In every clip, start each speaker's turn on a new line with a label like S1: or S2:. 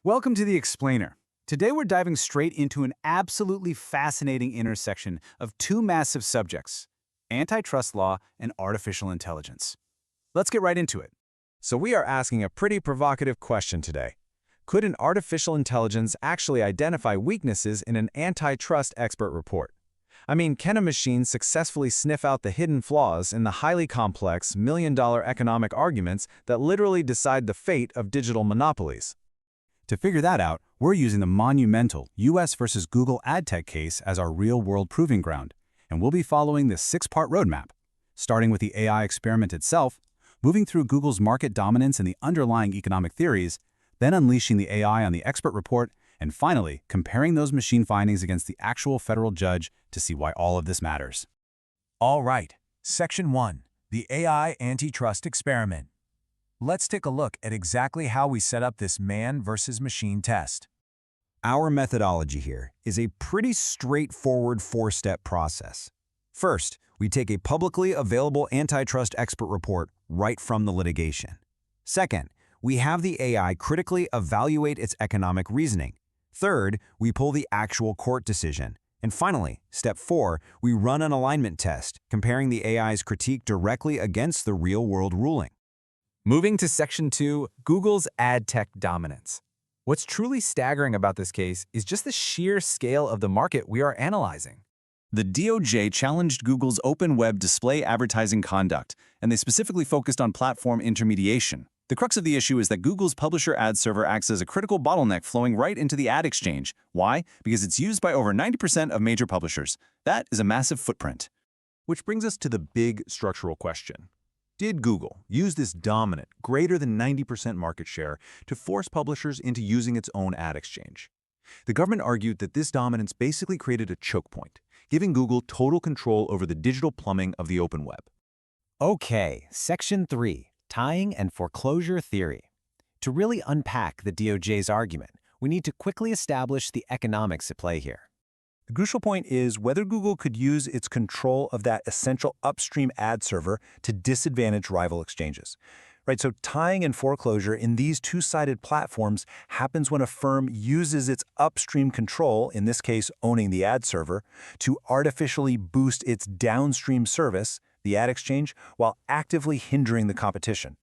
S1: Welcome to The Explainer. Today we're diving straight into an absolutely fascinating intersection of two massive subjects, antitrust law and artificial intelligence. Let's get right into it.
S2: So we are asking a pretty provocative question today. Could an artificial intelligence actually identify weaknesses in an antitrust expert report? I mean, can a machine successfully sniff out the hidden flaws in the highly complex, million-dollar economic arguments that literally decide the fate of digital monopolies?
S1: To figure that out, we're using the monumental US versus Google ad tech case as our real-world proving ground, and we'll be following this six-part roadmap, starting with the AI experiment itself, moving through Google's market dominance and the underlying economic theories, then unleashing the AI on the expert report, and finally, comparing those machine findings against the actual federal judge to see why all of this matters.
S3: All right, Section 1, the AI antitrust experiment. Let's take a look at exactly how we set up this man versus machine test.
S4: Our methodology here is a pretty straightforward four-step process. First, we take a publicly available antitrust expert report right from the litigation. Second, we have the AI critically evaluate its economic reasoning. Third, we pull the actual court decision. And finally, step 4, we run an alignment test, comparing the AI's critique directly against the real-world ruling.
S2: Moving to Section 2, Google's ad tech dominance. What's truly staggering about this case is just the sheer scale of the market we are analyzing.
S1: The DOJ challenged Google's open web display advertising conduct, and they specifically focused on platform intermediation. The crux of the issue is that Google's publisher ad server acts as a critical bottleneck flowing right into the ad exchange. Why? Because it's used by over 90% of major publishers. That is a massive footprint.
S5: Which brings us to the big structural question. Did Google use this dominant, greater than 90% market share to force publishers into using its own ad exchange? The government argued that this dominance basically created a choke point, giving Google total control over the digital plumbing of the open web.
S6: Okay, Section 3. Tying and foreclosure theory. To really unpack the DOJ's argument, we need to quickly establish the economics at play here.
S5: The crucial point is whether Google could use its control of that essential upstream ad server to disadvantage rival exchanges. Right, so tying and foreclosure in these two-sided platforms happens when a firm uses its upstream control, in this case owning the ad server, to artificially boost its downstream service, the ad exchange, while actively hindering the competition.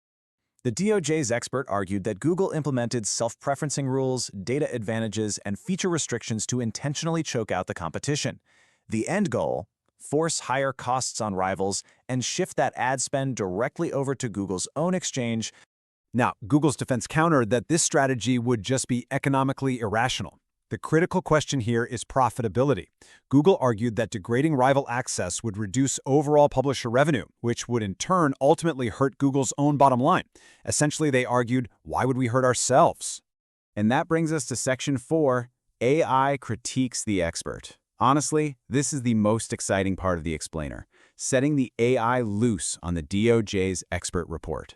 S2: The DOJ's expert argued that Google implemented self-preferencing rules, data advantages, and feature restrictions to intentionally choke out the competition. The end goal? Force higher costs on rivals and shift that ad spend directly over to Google's own exchange.
S1: Now, Google's defense countered that this strategy would just be economically irrational. The critical question here is profitability. Google argued that degrading rival access would reduce overall publisher revenue, which would in turn ultimately hurt Google's own bottom line. Essentially, they argued, why would we hurt ourselves? And that brings us to Section 4, AI critiques the expert. Honestly, this is the most exciting part of the explainer, setting the AI loose on the DOJ's expert report.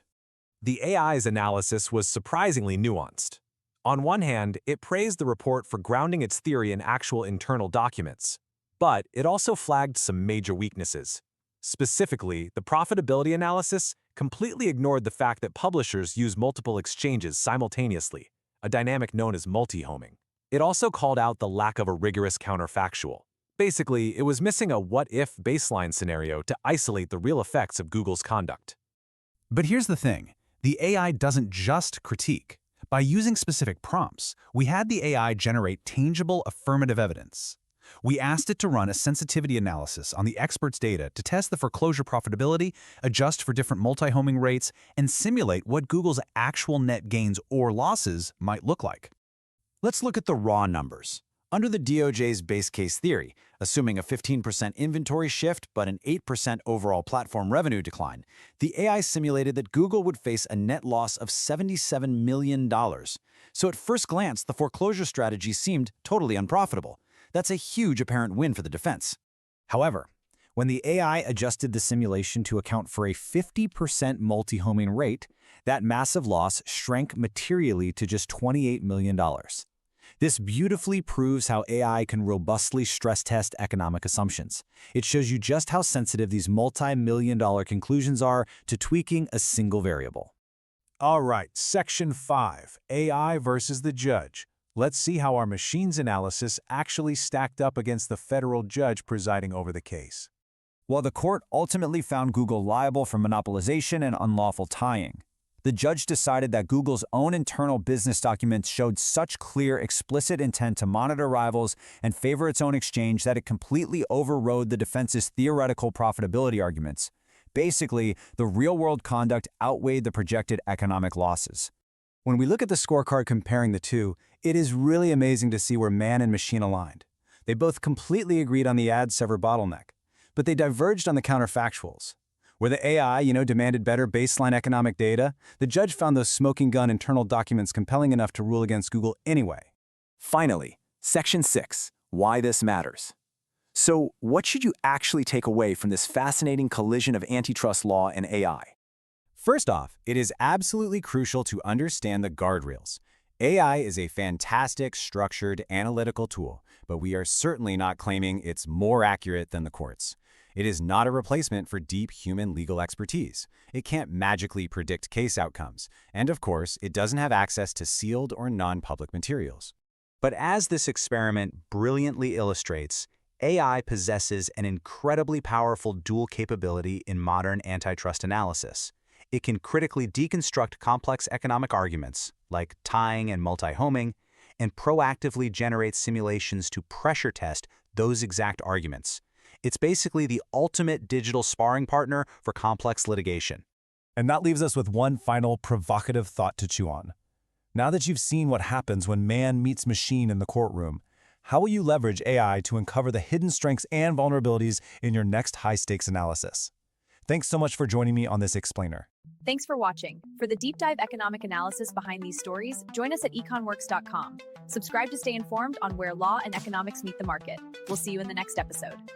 S3: The AI's analysis was surprisingly nuanced. On one hand, it praised the report for grounding its theory in actual internal documents, but it also flagged some major weaknesses. Specifically, the profitability analysis completely ignored the fact that publishers use multiple exchanges simultaneously, a dynamic known as multi-homing. It also called out the lack of a rigorous counterfactual. Basically, it was missing a what-if baseline scenario to isolate the real effects of Google's conduct.
S1: But here's the thing. The AI doesn't just critique. By using specific prompts, we had the AI generate tangible affirmative evidence. We asked it to run a sensitivity analysis on the expert's data to test the foreclosure profitability, adjust for different multi-homing rates, and simulate what Google's actual net gains or losses might look like.
S6: Let's look at the raw numbers. Under the DOJ's base case theory, assuming a 15% inventory shift but an 8% overall platform revenue decline, the AI simulated that Google would face a net loss of $77 million. So at first glance, the foreclosure strategy seemed totally unprofitable. That's a huge apparent win for the defense. However, when the AI adjusted the simulation to account for a 50% multi-homing rate, that massive loss shrank materially to just $28 million. This beautifully proves how AI can robustly stress test economic assumptions. It shows you just how sensitive these multi-million-dollar conclusions are to tweaking a single variable.
S3: All right, Section 5, AI versus the judge. Let's see how our machine's analysis actually stacked up against the federal judge presiding over the case.
S4: While the court ultimately found Google liable for monopolization and unlawful tying, the judge decided that Google's own internal business documents showed such clear, explicit intent to monitor rivals and favor its own exchange that it completely overrode the defense's theoretical profitability arguments. Basically, the real-world conduct outweighed the projected economic losses. When we look at the scorecard comparing the two, it is really amazing to see where man and machine aligned. They both completely agreed on the ad server bottleneck, but they diverged on the counterfactuals. Where the AI, demanded better baseline economic data, the judge found those smoking gun internal documents compelling enough to rule against Google anyway.
S7: Finally, Section 6, Why This Matters. So, what should you actually take away from this fascinating collision of antitrust law and AI?
S6: First off, it is absolutely crucial to understand the guardrails. AI is a fantastic, structured, analytical tool, but we are certainly not claiming it's more accurate than the courts. It is not a replacement for deep human legal expertise. It can't magically predict case outcomes, and of course, it doesn't have access to sealed or non-public materials. But as this experiment brilliantly illustrates, AI possesses an incredibly powerful dual capability in modern antitrust analysis. It can critically deconstruct complex economic arguments, like tying and multi-homing, and proactively generate simulations to pressure test those exact arguments. It's basically the ultimate digital sparring partner for complex litigation.
S5: And that leaves us with one final provocative thought to chew on. Now that you've seen what happens when man meets machine in the courtroom, how will you leverage AI to uncover the hidden strengths and vulnerabilities in your next high-stakes analysis? Thanks so much for joining me on this explainer.
S8: Thanks for watching. For the deep dive economic analysis behind these stories, join us at econworks.com. Subscribe to stay informed on where law and economics meet the market. We'll see you in the next episode.